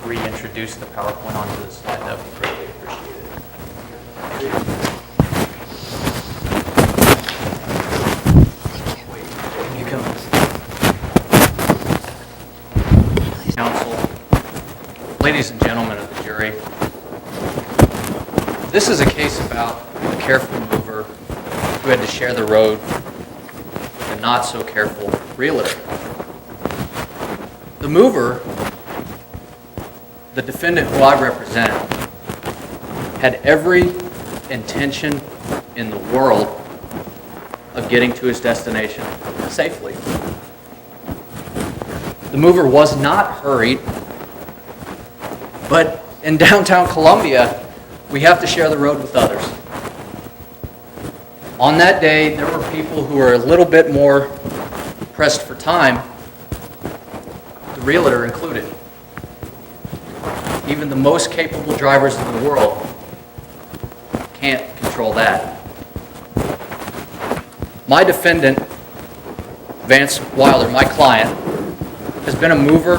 reintroduce the PowerPoint onto the slide, that would be greatly appreciated. Thank you. Here you go. Council, ladies and gentlemen of the jury, this is a case about a careful mover who had to share the road with a not so careful realtor. The mover, the defendant who I represent, had every intention in the world of getting to his destination safely. The mover was not hurried, but in downtown Columbia, we have to share the road with others. On that day, there were people who were a little bit more pressed for time, the realtor included. Even the most capable drivers in the world can't control that. My defendant, Vance Wilder, my client, has been a mover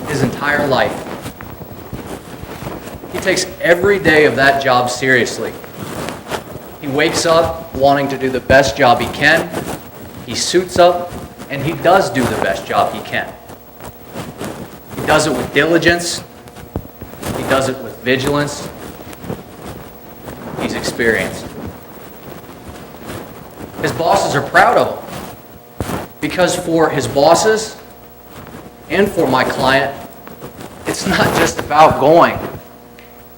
his entire life. He takes every day of that job seriously. He wakes up wanting to do the best job he can. He suits up, and he does do the best job he can. He does it with diligence. He does it with vigilance. He's experienced. His bosses are proud of him because for his bosses and for my client, it's not just about going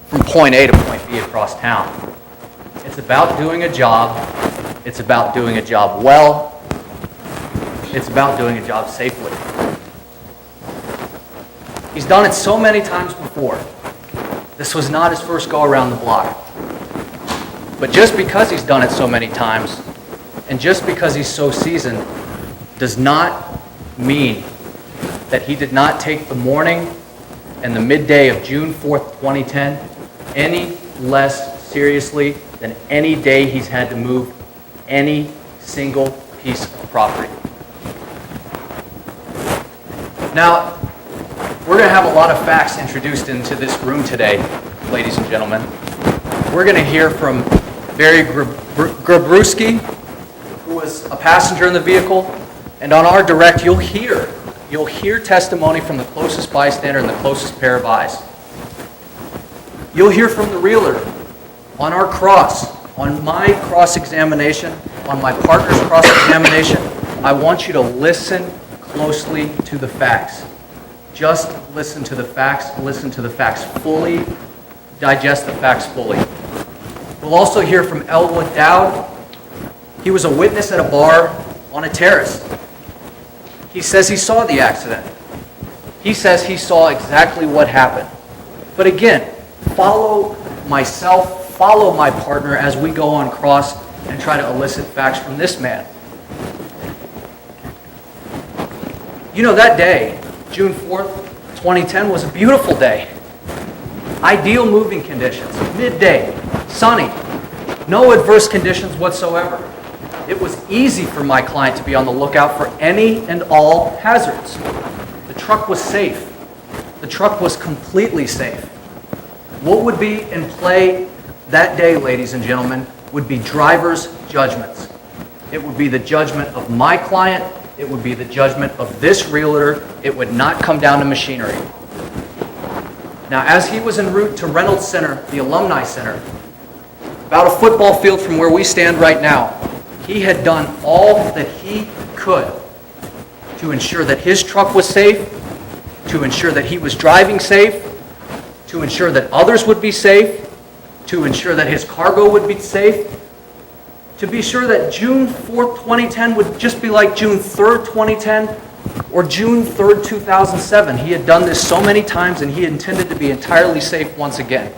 from point A to point B across town. It's about doing a job. It's about doing a job well. It's about doing a job safely. He's done it so many times before. This was not his first go around the block. But just because he's done it so many times, and just because he's so seasoned, does not mean that he did not take the morning and the midday of June 4th, 2010, any less seriously than any day he's had to move any single piece of property. Now, we're going to have a lot of facts introduced into this room today, ladies and gentlemen. We're going to hear from Barry Grabruski, who was a passenger in the vehicle, and on our direct, you'll hear testimony from the closest bystander and the closest pair of eyes. You'll hear from the realtor on our cross, on my cross-examination, on my partner's cross-examination. I want you to listen closely to the facts. Just listen to the facts fully, digest the facts fully. We'll also hear from Elwood Dowd. He was a witness at a bar on a terrace. He says he saw the accident. He says he saw exactly what happened. But again, follow myself, follow my partner as we go on cross and try to elicit facts from this man. You know, that day, June 4th, 2010, was a beautiful day. Ideal moving conditions, midday, sunny, no adverse conditions whatsoever. It was easy for my client to be on the lookout for any and all hazards. The truck was safe. The truck was completely safe. What would be in play that day, ladies and gentlemen, would be driver's judgments. It would be the judgment of my client. It would be the judgment of this realtor. It would not come down to machinery. Now, as he was en route to Reynolds Center, the Alumni Center, about a football field from where we stand right now, he had done all that he could to ensure that his truck was safe, to ensure that he was driving safe, to ensure that others would be safe, to ensure that his cargo would be safe, to be sure that June 4th, 2010 would just be like June 3rd, 2010, or June 3rd, 2007. He had done this so many times, and he intended to be entirely safe once again.